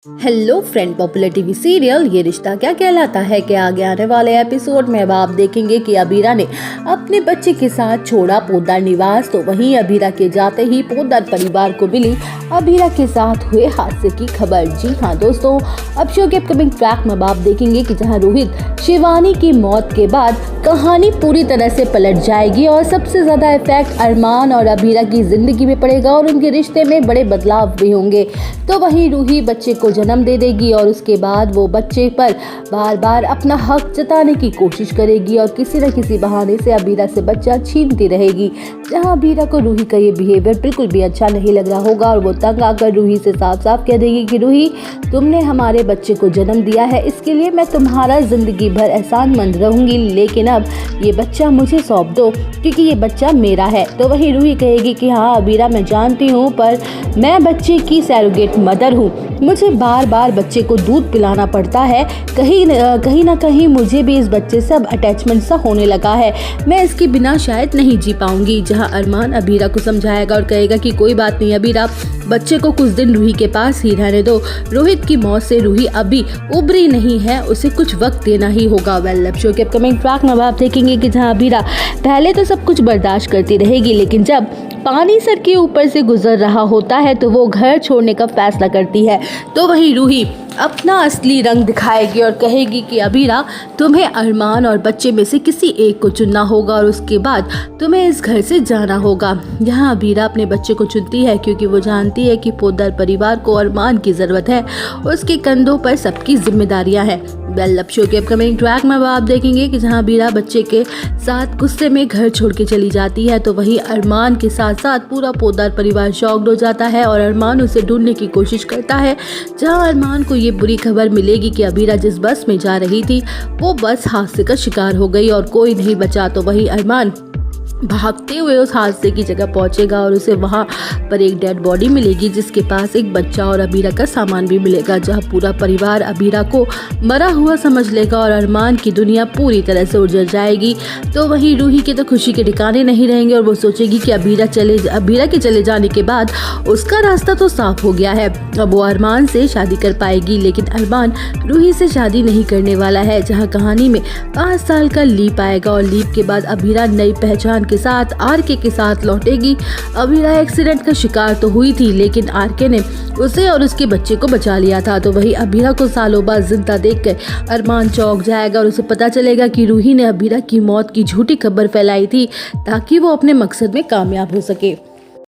Hello friend, popular TV serial ये रिश्ता क्या कहलाता है के आगे आने वाले एपिसोड में अब आप देखेंगे कि अबीरा ने अपने बच्चे के साथ छोड़ा पोद्दार निवास। तो वहीं अबीरा के जाते ही पोद्दार परिवार को मिली अबीरा के साथ हुए हादसे की खबर। जी हाँ दोस्तों, अब शो के अपकमिंग ट्रैक में अब आप देखेंगे कि जहाँ रोहित शिवानी की मौत के बाद कहानी पूरी तरह से पलट जाएगी और सबसे ज्यादा इफेक्ट अरमान और अबीरा की जिंदगी में पड़ेगा और उनके रिश्ते में बड़े बदलाव भी होंगे। तो वहीं रूही बच्चे को जन्म दे देगी और उसके बाद वो बच्चे पर बार बार अपना हक जताने की कोशिश करेगी और किसी न किसी बहाने से अबीरा से बच्चा छीनती रहेगी। जहां अबीरा को रूही का ये बिहेवियर बिल्कुल भी अच्छा नहीं लग रहा होगा और वो तंग आकर रूही से साफ साफ कह देगी कि रूही, तुमने हमारे बच्चे को जन्म दिया है, इसके लिए मैं तुम्हारा जिंदगी भर एहसानमंद रहूंगी, लेकिन अब ये बच्चा मुझे सौंप दो क्योंकि ये बच्चा मेरा है। तो वही रूही कहेगी कि हाँ अबीरा, मैं जानती हूँ, पर मैं बच्चे की सैरोगेट मदर हूँ, मुझे बार बार बच्चे को दूध पिलाना पड़ता है, कहीं ना कहीं मुझे भी इस बच्चे से अब अटैचमेंट सा होने लगा है, मैं इसके बिना शायद नहीं जी पाऊंगी। जहां अरमान अबीरा को समझाएगा और कहेगा कि कोई बात नहीं अबीरा, बच्चे को कुछ दिन रूही के पास ही रहने दो, रोहित की मौत से रूही अभी उबरी नहीं है, उसे कुछ वक्त देना ही होगा। वेल, शो के अपकमिंग ट्रैक में आप देखेंगे कि जहां अबीरा पहले तो सब कुछ बर्दाश्त करती रहेगी, लेकिन जब पानी सर के ऊपर से गुजर रहा होता है तो वो घर छोड़ने का फैसला करती है। तो वहीं रूही अपना असली रंग दिखाएगी और कहेगी कि अबीरा, तुम्हें अरमान और बच्चे में से किसी एक को चुनना होगा और उसके बाद तुम्हें इस घर से जाना होगा। यहाँ अबीरा अपने बच्चे को चुनती है क्योंकि वो जानती है कि पोद्दार परिवार को अरमान की ज़रूरत है, उसके कंधों पर सबकी जिम्मेदारियाँ हैं। वेल, शो के अपकमिंग ट्रैक में आप देखेंगे कि जहाँ अबीरा बच्चे के साथ गुस्से में घर छोड़ के चली जाती है तो वहीं अरमान के साथ साथ पूरा पोद्दार परिवार शॉक्ड हो जाता है और अरमान उसे ढूंढने की कोशिश करता है। जहाँ अरमान को ये बुरी खबर मिलेगी कि अबीरा जिस बस में जा रही थी वो बस हादसे का शिकार हो गई और कोई नहीं बचा। तो वही अरमान भागते हुए उस हादसे की जगह पहुंचेगा और उसे वहां पर एक डेड बॉडी मिलेगी जिसके पास एक बच्चा और अबीरा का सामान भी मिलेगा। जहां पूरा परिवार अबीरा को मरा हुआ समझ लेगा और अरमान की दुनिया पूरी तरह से उजड़ जाएगी। तो वहीं रूही के तो खुशी के ठिकाने नहीं रहेंगे और वो सोचेगी कि अबीरा के चले जाने के बाद उसका रास्ता तो साफ हो गया है, अब वो अरमान से शादी कर पाएगी। लेकिन अरमान रूही से शादी नहीं करने वाला है। जहाँ कहानी में 5 साल का लीप आएगा और लीप के बाद अबीरा नई पहचान के साथ आरके के साथ लौटेगी। अबीरा एक्सीडेंट का शिकार तो हुई थी, लेकिन आरके ने उसे और उसके बच्चे को बचा लिया था। तो वही अबीरा को सालों बाद जिंदा देखकर अरमान चौंक जाएगा और उसे पता चलेगा कि रूही ने अबीरा की मौत की झूठी खबर फैलाई थी ताकि वो अपने मकसद में कामयाब हो सके।